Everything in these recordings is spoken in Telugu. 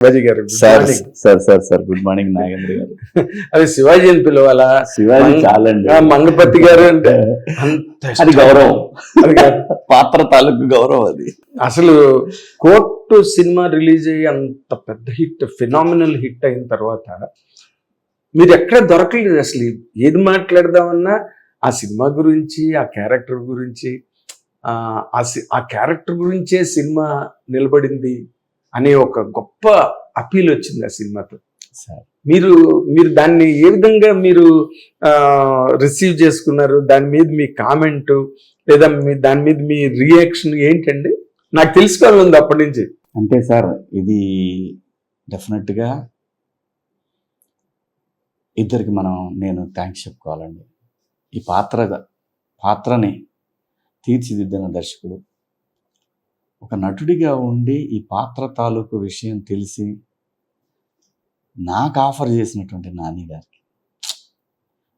శివాజీ గారు sir sir sir sir good morning Nagendra గారు. అది శివాజీ అని పిలవాలా? శివాజీ చాలండి. మంగపతి గారు అంటే అది గౌరవం, అది పాత్ర తాలూకు గౌరవం. అది అసలు కోర్టు సినిమా రిలీజ్ అయ్యి అంత పెద్ద హిట్, ఫినామినల్ హిట్ అయిన తర్వాత మీరు ఎక్కడ దొరకలేదు. అసలు ఏది మాట్లాడదామన్నా ఆ సినిమా గురించి, ఆ క్యారెక్టర్ గురించి, ఆ క్యారెక్టర్ గురించే సినిమా నిలబడింది అనే ఒక గొప్ప అపీల్ వచ్చింది ఆ సినిమాతో. మీరు దాన్ని ఏ విధంగా మీరు రిసీవ్ చేసుకున్నారు? దాని మీద మీ కామెంట్ లేదా దాని మీద మీ రియాక్షన్ ఏంటండి? నాకు తెలుసుకోవాలని అప్పటి నుంచి. అంటే సార్, ఇది డెఫినెట్గా ఇద్దరికి నేను థ్యాంక్స్ చెప్పుకోవాలండి. ఈ పాత్రని తీర్చిదిద్దిన దర్శకుడు, ఒక నటుడిగా ఉండి ఈ పాత్ర తాలూకు విషయం తెలిసి నాకు ఆఫర్ చేసినటువంటి నాని గారికి.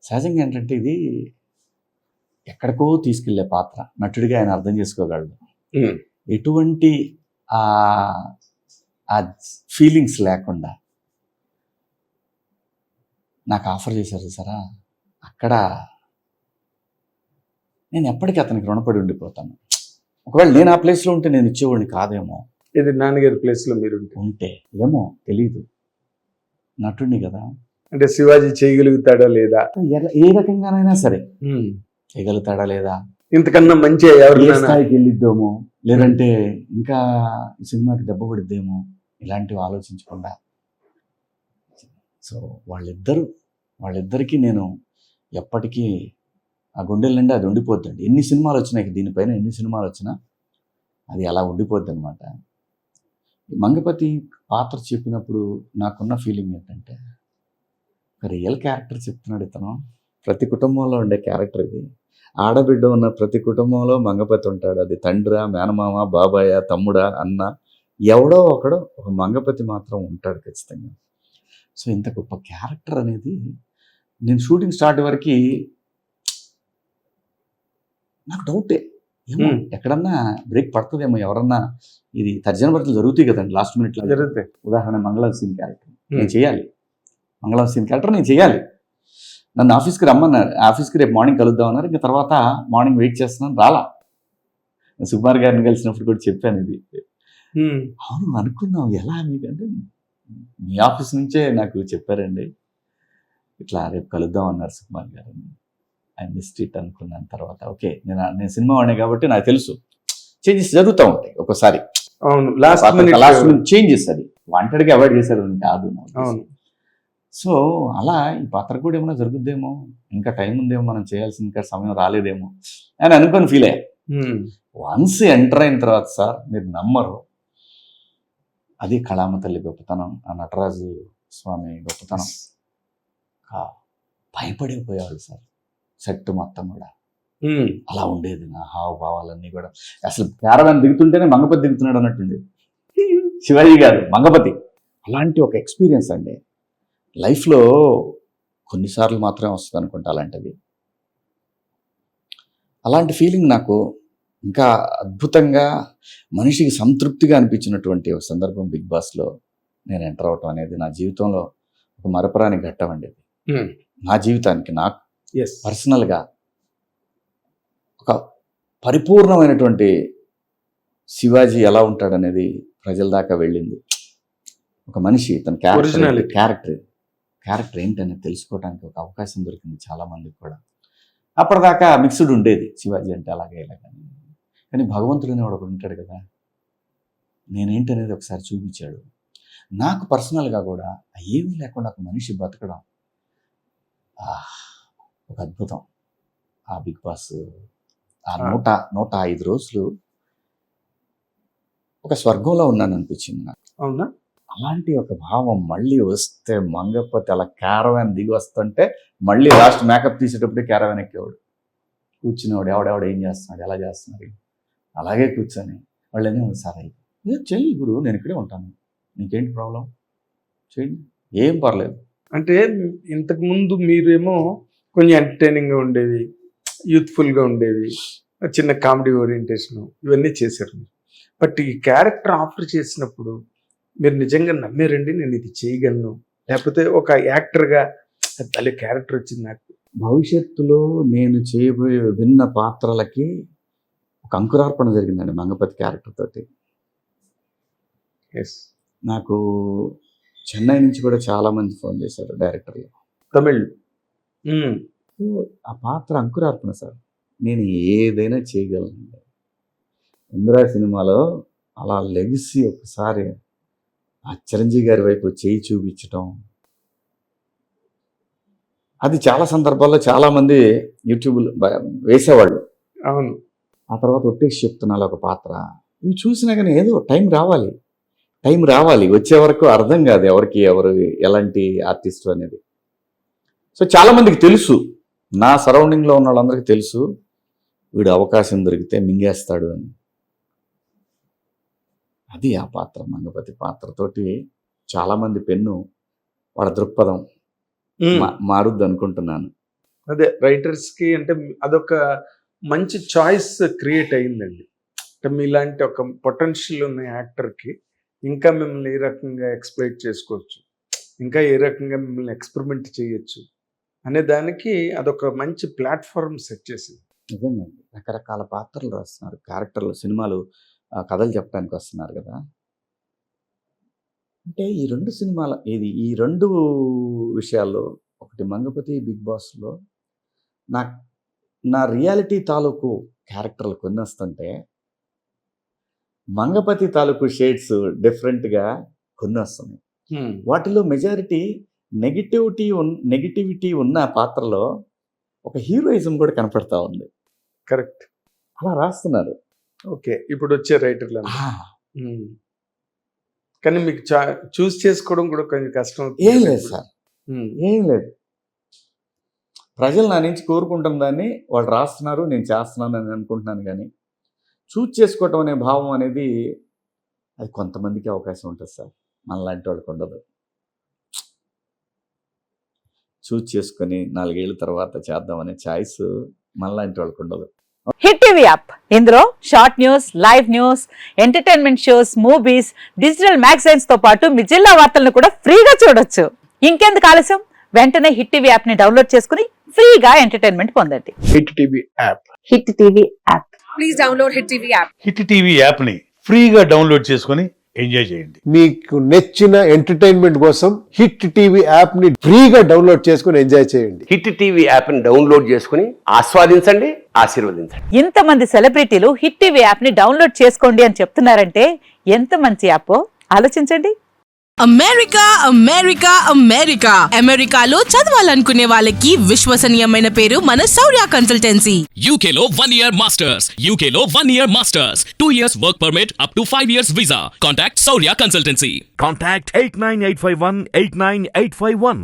సహజంగా ఏంటంటే ఇది ఎక్కడికో తీసుకెళ్లే పాత్ర. నటుడిగా ఆయన అర్థం చేసుకోగలడు. ఎటువంటి ఆ ఫీలింగ్స్ లేకుండా నాకు ఆఫర్ చేశారు సారా. అక్కడ నేను ఎప్పటికీ అతనికి రుణపడి ఉండిపోతాను. ఒకవేళ నేను ఆ ప్లేస్లో ఉంటే నేను ఇచ్చేవాడిని కాదేమో. ఇది నాన్నగారి ప్లేస్లో మీరు ఉంటే ఏమో తెలీదు, నటుడిని కదా. అంటే శివాజీ చేయగలుగుతాడా లేదా, ఏ రకంగానైనా సరే చేయగలుగుతాడా లేదా, ఇంతకన్నా మంచి ఎవరి స్థాయికి వెళ్ళిద్దామో, లేదంటే ఇంకా ఈ సినిమాకి దెబ్బ పడిద్దేమో, ఇలాంటివి ఆలోచించకుండా. సో వాళ్ళిద్దరికీ నేను ఎప్పటికీ ఆ గుండెల నిండా అది ఉండిపోద్దండి. ఎన్ని సినిమాలు వచ్చినాయి, దీనిపైన ఎన్ని సినిమాలు వచ్చినా అది అలా ఉండిపోద్ది అనమాట. మంగపతి పాత్ర చెప్పినప్పుడు నాకున్న ఫీలింగ్ ఏంటంటే, ఒక రియల్ క్యారెక్టర్ చెప్తున్నాడు ఇతను. ప్రతి కుటుంబంలో ఉండే క్యారెక్టర్ ఇది. ఆడబిడ్డ ఉన్న ప్రతి కుటుంబంలో మంగపతి ఉంటాడు. అది తండ్రా, మేనమామ, బాబాయ, తమ్ముడా, అన్న, ఎవడో ఒకడో ఒక మంగపతి మాత్రం ఉంటాడు ఖచ్చితంగా. సో ఇంత గొప్ప క్యారెక్టర్ అనేది నేను షూటింగ్ స్టార్ట్ వరకు నాకు డౌటే, ఏమో ఎక్కడన్నా బ్రేక్ పడుతుందేమో, ఎవరన్నా ఇది తర్జన భర్తలు జరుగుతాయి కదండి లాస్ట్ మినిట్లో జరుగుతాయి. ఉదాహరణ మంగళం సీన్ క్యారెక్టర్ నేను చేయాలి, మంగళం సీన్ క్యారెక్టర్ నేను చేయాలి. నన్ను ఆఫీస్కి రమ్మన్నారు, ఆఫీస్కి రేపు మార్నింగ్ కలుద్దామన్నారు. ఇంకా తర్వాత మార్నింగ్ వెయిట్ చేస్తున్నాను, రాలా. సుకుమార్ గారిని కలిసినప్పుడు కూడా చెప్పాను ఇది. అవును అనుకున్నావు ఎలా మీకంటే, మీ ఆఫీస్ నుంచే నాకు చెప్పారండి, ఇట్లా రేపు కలుద్దాం అన్నారు సుకుమార్ గారు. ఐ మిస్డ్ ఇట్ అనుకున్నాను. తర్వాత ఓకే, నేను సినిమా వాడినే కాబట్టి నాకు తెలుసు చేంజెస్ జరుగుతూ ఉంటాయి ఒక్కోసారి. అవును, లాస్ట్ మినిట్ చేంజెస్ అది వాంటెడ్గా అవాయిడ్ చేశారు కాదు. సో అలా ఈ పాత్ర కూడా ఏమైనా జరుగుద్దేమో, ఇంకా టైం ఉందేమో, మనం చేయాల్సిన ఇంకా సమయం రాలేదేమో అని అనుకొని ఫీల్ అయ్యా. వన్స్ ఎంటర్ అయిన తర్వాత సార్ మీరు నమ్మరు, అది కళామ తల్లి గొప్పతనం, ఆ నటరాజు స్వామి గొప్పతనం. భయపడిపోయేవాళ్ళు సార్ సెట్ మొత్తం కూడా. అలా ఉండేది నా హావభావాలన్నీ కూడా. అసలు క్యారవాన్ దిగుతుంటేనే మంగపతి దిగుతున్నాడు అన్నట్టుండి శివాజీ గారు, మంగపతి. అలాంటి ఒక ఎక్స్పీరియన్స్ అండి లైఫ్లో కొన్నిసార్లు మాత్రమే వస్తుంది అనుకుంటా అలాంటిది. అలాంటి ఫీలింగ్ నాకు ఇంకా అద్భుతంగా మనిషికి సంతృప్తిగా అనిపించినటువంటి ఒక సందర్భం బిగ్ బాస్లో నేను ఎంటర్ అవటం అనేది నా జీవితంలో ఒక మరపురాని ఘట్టం అండి. నా జీవితానికి, నాకు పర్సనల్గా ఒక పరిపూర్ణమైనటువంటి శివాజీ ఎలా ఉంటాడనేది ప్రజల దాకా వెళ్ళింది. ఒక మనిషి తన క్యారెక్టర్ ఏంటనేది తెలుసుకోవడానికి ఒక అవకాశం దొరికింది చాలామందికి కూడా. అప్పటిదాకా మిక్స్డ్ ఉండేది, శివాజీ అంటే అలాగే ఇలాగని. కానీ భగవంతుడు అనేవాడు ఒకడు ఉంటాడు కదా, నేనేంటనేది ఒకసారి చూపించాడు. నాకు పర్సనల్గా కూడా ఏమీ లేకుండా ఒక మనిషి బతకడం ఒక అద్భుతం. ఆ బిగ్ బాస్ ఆ 105 రోజులు ఒక స్వర్గంలో ఉన్నాను అనిపించింది నాకు. అవునా? అలాంటి ఒక భావం మళ్ళీ వస్తే, మంగపతి అలా క్యారవాన్ దిగి వస్తుంటే మళ్ళీ లాస్ట్ మేకప్ తీసేటప్పుడే క్యారవాన్ ఎక్కేవాడు, కూర్చునేవాడు. ఎవడెవడు ఏం చేస్తున్నాడు, ఎలా చేస్తున్నాడు, అలాగే కూర్చొని వాళ్ళు ఏమో సార్ అయ్యి చెయ్యి గురు, నేను ఇక్కడే ఉంటాను, నీకేంటి ప్రాబ్లం, చేయండి, ఏం పర్లేదు. అంటే ఇంతకుముందు మీరేమో కొంచెం ఎంటర్టైనింగ్గా ఉండేవి, యూత్ఫుల్గా ఉండేవి, చిన్న కామెడీ ఓరియంటేషన్ ఇవన్నీ చేశారు. బట్ ఈ క్యారెక్టర్ ఆఫర్ చేసినప్పుడు మీరు నిజంగా నమ్మారండి నేను ఇది చేయగలను, లేకపోతే ఒక యాక్టర్గా తల్లి క్యారెక్టర్ వచ్చింది నాకు? భవిష్యత్తులో నేను చేయబోయే విభిన్న పాత్రలకి ఒక అంకురార్పణ జరిగిందండి మంగపతి క్యారెక్టర్ తోటి. ఎస్. నాకు చెన్నై నుంచి కూడా చాలామంది ఫోన్ చేశారు డైరెక్టర్లు. తమిళ్. ఆ పాత్ర అంకురార్పణ సార్. నేను ఏదైనా చేయగలను. ఇందిరా సినిమాలో అలా లెగిసి ఒకసారి ఆ చిరంజీవి గారి వైపు చేయి చూపించటం, అది చాలా సందర్భాల్లో చాలామంది యూట్యూబ్లో వేసేవాళ్ళు. అవును. ఆ తర్వాత ఒట్టేసి చెప్తున్నాను ఒక పాత్ర, ఇవి చూసినా కానీ ఏదో టైం రావాలి వచ్చే వరకు అర్థం కాదు ఎవరికి ఎవరు ఎలాంటి ఆర్టిస్టు అనేది. సో చాలామందికి తెలుసు, నా సరౌండింగ్లో ఉన్న వాళ్ళందరికీ తెలుసు వీడు అవకాశం దొరికితే మింగేస్తాడు అని. అది ఆ పాత్ర, మంగపతి పాత్రతోటి చాలామంది పెన్ను వాళ్ళ దృక్పథం మారుద్ది అనుకుంటున్నాను. అదే రైటర్స్కి అంటే అదొక మంచి చాయిస్ క్రియేట్ అయిందండి. అంటే మీలాంటి ఒక పొటెన్షియల్ ఉన్న యాక్టర్కి ఇంకా మిమ్మల్ని ఏ రకంగా ఎక్స్ప్లైట్ చేసుకోవచ్చు, ఇంకా ఏ రకంగా మిమ్మల్ని ఎక్స్పెరిమెంట్ చేయొచ్చు అనే దానికి అదొక మంచి ప్లాట్ఫామ్ సెట్ చేసింది. నిజంగా రకరకాల పాత్రలు రాస్తున్నారు, క్యారెక్టర్లు, సినిమాలు, కథలు చెప్పడానికి వస్తున్నారు కదా. అంటే ఈ రెండు విషయాల్లో, ఒకటి మంగపతి, బిగ్ బాస్లో నా రియాలిటీ తాలూకు క్యారెక్టర్లు కొన్ని వస్తుంటే, మంగపతి తాలూకు షేడ్స్ డిఫరెంట్గా కొన్ని వస్తున్నాయి. వాటిలో మెజారిటీ నెగిటివిటీ ఉన్న పాత్రలో ఒక హీరోయిజం కూడా కనపడతా ఉంది. కరెక్ట్. అలా రాస్తున్నారు. ఓకే, ఇప్పుడు వచ్చే రైటర్లు కానీ మీకు చూస్ చేసుకోవడం కూడా కొంచెం కష్టం. ఏం లేదు సార్, ఏం లేదు. ప్రజలు నా నుంచి కోరుకుంటున్న దాన్ని వాళ్ళు రాస్తున్నారు, నేను చేస్తున్నాను అని అనుకుంటున్నాను. కానీ చూస్ చేసుకోవటం అనే భావం అనేది అది కొంతమందికి అవకాశం ఉంటుంది సార్, మనలాంటి వాళ్ళకి ఉండదు. చూస్ చేసుకొని 4 ఏళ్ళ తర్వాత చేద్దామనే ఛాయిస్ మనలాంటి వాళ్ళకి ఉండదు. హిట్ టీవీ యాప్, ఇందులో short news, live news, entertainment shows, movies, digital magazines తో పాటు మీ జిల్లా వార్తలను కూడా ఫ్రీగా చూడొచ్చు. ఇంకెందుకు ఆలస్యం, వెంటనే హిట్ టీవీ యాప్ ని డౌన్లోడ్ చేసుకుని ఫ్రీగా ఎంటర్టైన్మెంట్ పొందండి. Hit TV app. Hit TV app. Please download hit TV app. Hit TV యాప్ని ఫ్రీగా డౌన్లోడ్ చేసుకొని ఎంజాయ్ చేయండి. మీకు నచ్చిన ఎంటర్టైన్మెంట్ కోసం హిట్ టీవీ యాప్ ని ఫ్రీగా డౌన్లోడ్ చేసుకుని ఎంజాయ్ చేయండి. హిట్ టీవీ యాప్ని డౌన్లోడ్ చేసుకుని ఆస్వాదించండి, ఆశీర్వదించండి. ఇంతమంది సెలబ్రిటీలు హిట్ టీవీ యాప్ ని డౌన్లోడ్ చేసుకోండి అని చెప్తున్నారంటే ఎంత మంచి యాప్ ఆలోచించండి. అమెరికా అమెరికా అమెరికా అమెరికాలో చదవాలనుకునే వాళ్ళకి విశ్వసనీయమైన పేరు మన శౌర్య కన్సల్టెన్సీ. UK లో 1 year masters. UK లో 1 year masters. 2 years work permit up to 5 years visa. Contact Saurya Consultancy. Contact 89851 89851.